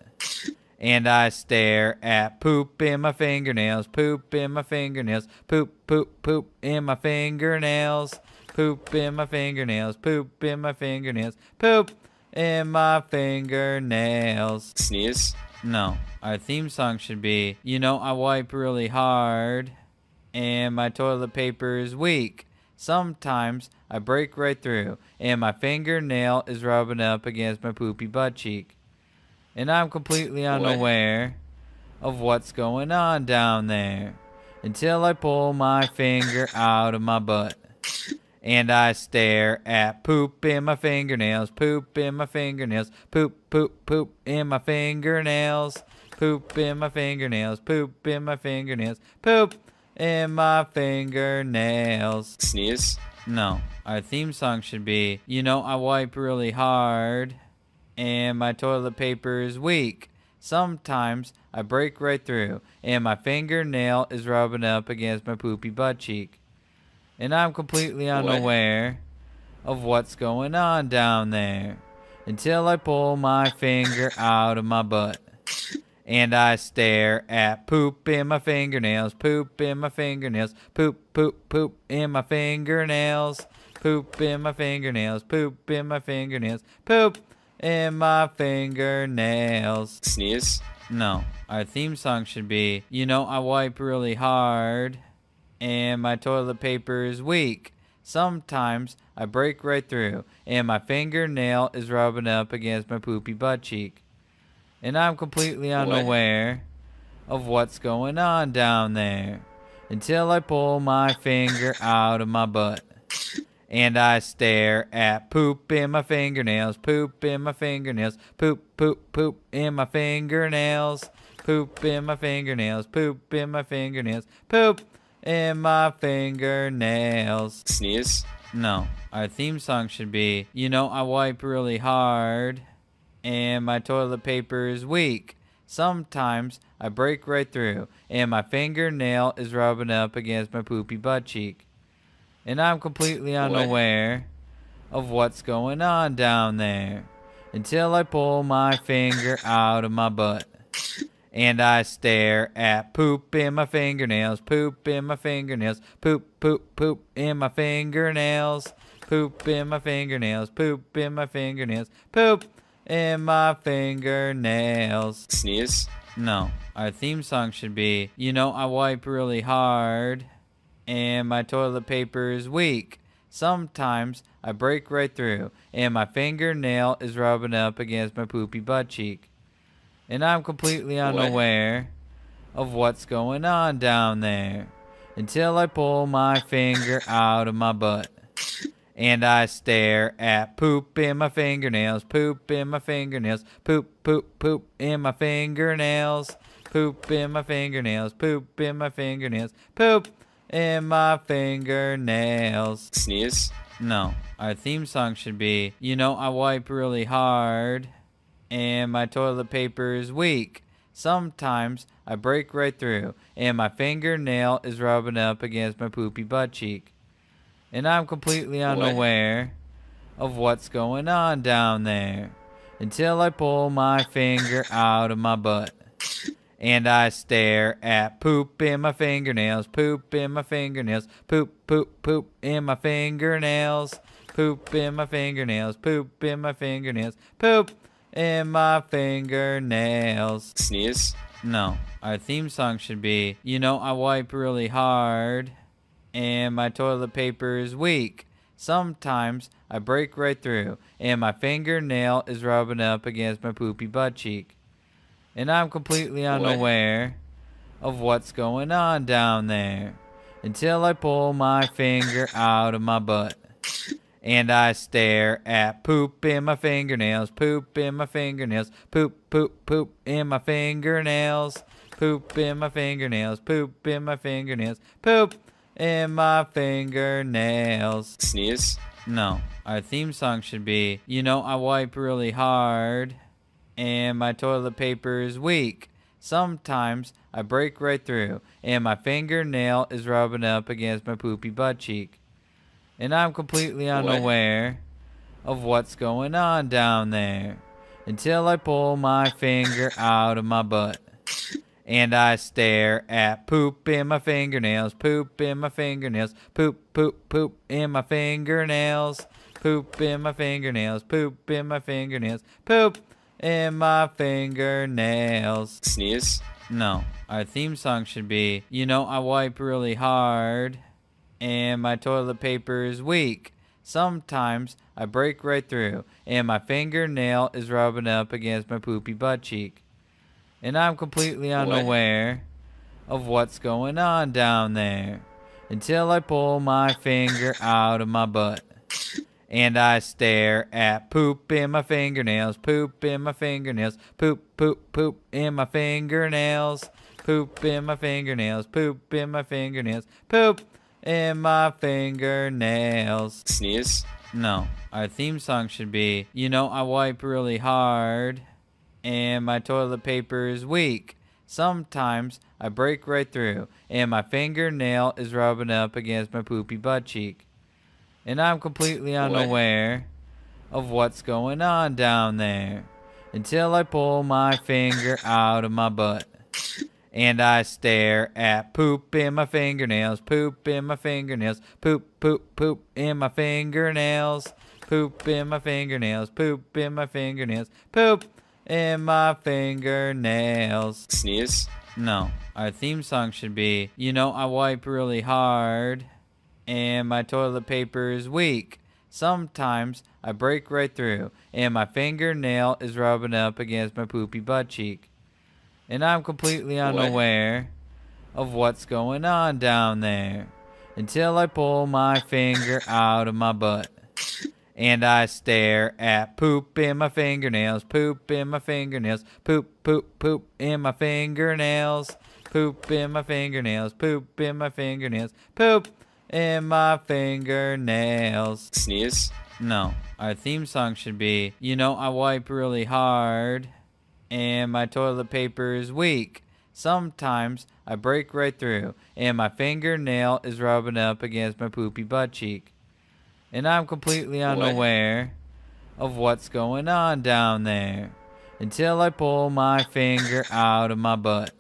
And I stare at poop in my fingernails, poop in my fingernails, poop, poop, poop in my fingernails, poop in my fingernails, poop in my fingernails, poop in my fingernails. Sneeze. No, our theme song should be, I wipe really hard and my toilet paper is weak. Sometimes I break right through and my fingernail is rubbing up against my poopy butt cheek. And I'm completely unaware of what's going on down there until I pull my finger out of my butt. And I stare at poop in my fingernails, poop in my fingernails, poop, poop, poop in my fingernails, poop in my fingernails, poop in my fingernails, poop in my fingernails. Sneeze. No, our theme song should be, I wipe really hard and my toilet paper is weak. Sometimes I break right through and my fingernail is rubbing up against my poopy butt cheek. And I'm completely unaware of what's going on down there until I pull my finger out of my butt. And I stare at poop in my fingernails, poop in my fingernails, poop, poop, poop in my fingernails, poop in my fingernails, poop in my fingernails, poop in my fingernails. Sneeze. No, our theme song should be, I wipe really hard and my toilet paper is weak. Sometimes I break right through and my fingernail is rubbing up against my poopy butt cheek. And I'm completely unaware of what's going on down there until I pull my finger out of my butt. And I stare at poop in my fingernails, poop in my fingernails, poop, poop, poop in my fingernails, poop in my fingernails, poop in my fingernails, poop in my fingernails. Sneeze. No, our theme song should be, I wipe really hard and my toilet paper is weak. Sometimes I break right through and my fingernail is rubbing up against my poopy butt cheek. And I'm completely unaware of what's going on down there until I pull my finger out of my butt. And I stare at poop in my fingernails, poop in my fingernails, poop, poop, poop in my fingernails, Poop in my fingernails. Poop in my fingernails. Poop in my fingernails. Sneeze? No. Our theme song should be, I wipe really hard and my toilet paper is weak. Sometimes I break right through and my fingernail is rubbing up against my poopy butt cheek. And I'm completely unaware of what's going on down there until I pull my finger out of my butt. And I stare at poop in my fingernails, poop in my fingernails, poop, poop, poop in my fingernails, poop in my fingernails, poop in my fingernails, poop in my fingernails. Sneeze? No. Our theme song should be, I wipe really hard and my toilet paper is weak. Sometimes I break right through and my fingernail is rubbing up against my poopy butt cheek. And I'm completely unaware of what's going on down there until I pull my finger out of my butt. And I stare at poop in my fingernails, poop in my fingernails, poop, poop, poop in my fingernails, poop in my fingernails, poop in my fingernails, poop in my fingernails. Sneeze? No. Our theme song should be, I wipe really hard and my toilet paper is weak. Sometimes I break right through and my fingernail is rubbing up against my poopy butt cheek. And I'm completely unaware of what's going on down there until I pull my finger out of my butt. And I stare at poop in my fingernails, poop in my fingernails, poop, poop, poop in my fingernails, poop in my fingernails, poop in my fingernails, poop in my fingernails. Sneeze? No. Our theme song should be, I wipe really hard and my toilet paper is weak. Sometimes I break right through and my fingernail is rubbing up against my poopy butt cheek. And I'm completely unaware of what's going on down there until I pull my finger out of my butt. And I stare at poop in my fingernails, poop in my fingernails, poop, poop, poop in my fingernails, poop in my fingernails, poop in my fingernails, poop in my fingernails. Sneeze? No. Our theme song should be, I wipe really hard and my toilet paper is weak. Sometimes I break right through and my fingernail is rubbing up against my poopy butt cheek. And I'm completely unaware of what's going on down there until I pull my finger out of my butt. And I stare at poop in my fingernails, poop in my fingernails, poop, poop, poop in my fingernails, poop in my fingernails, poop in my fingernails, poop in my fingernails. Sneeze? No. Our theme song should be, I wipe really hard and my toilet paper is weak. Sometimes I break right through and my fingernail is rubbing up against my poopy butt cheek. And I'm completely unaware of what's going on down there until I pull my finger out of my butt. And I stare at poop in my fingernails, poop in my fingernails, poop, poop, poop in my fingernails, poop in my fingernails, poop in my fingernails, poop in my fingernails. Sneeze? No. Our theme song should be, I wipe really hard and my toilet paper is weak. Sometimes I break right through and my fingernail is rubbing up against my poopy butt cheek. And I'm completely unaware of what's going on down there until I pull my finger out of my butt. And I stare at poop in my fingernails, poop in my fingernails, poop, poop, poop in my fingernails, poop in my fingernails, poop in my fingernails, poop in my fingernails. Sneeze? No. Our theme song should be, I wipe really hard and my toilet paper is weak. Sometimes I break right through and my fingernail is rubbing up against my poopy butt cheek. And I'm completely unaware of what's going on down there until I pull my finger out of my butt.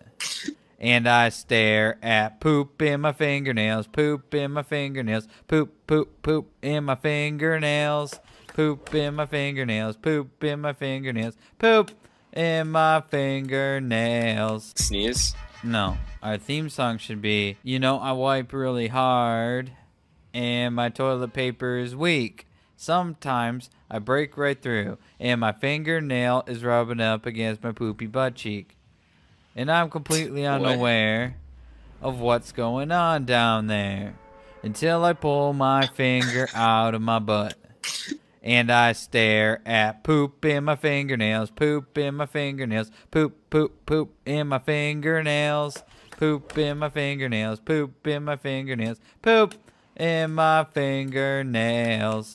And I stare at poop in my fingernails, poop in my fingernails, poop, poop, poop in my fingernails, poop in my fingernails, poop in my fingernails, poop in my fingernails. Sneeze. No, our theme song should be, you know, I wipe really hard and my toilet paper is weak. Sometimes I break right through and my fingernail is rubbing up against my poopy butt cheek. And I'm completely unaware of what's going on down there until I pull my finger out of my butt. And I stare at poop in my fingernails, poop in my fingernails, poop, poop, poop in my fingernails, poop in my fingernails, poop in my fingernails, poop in my fingernails.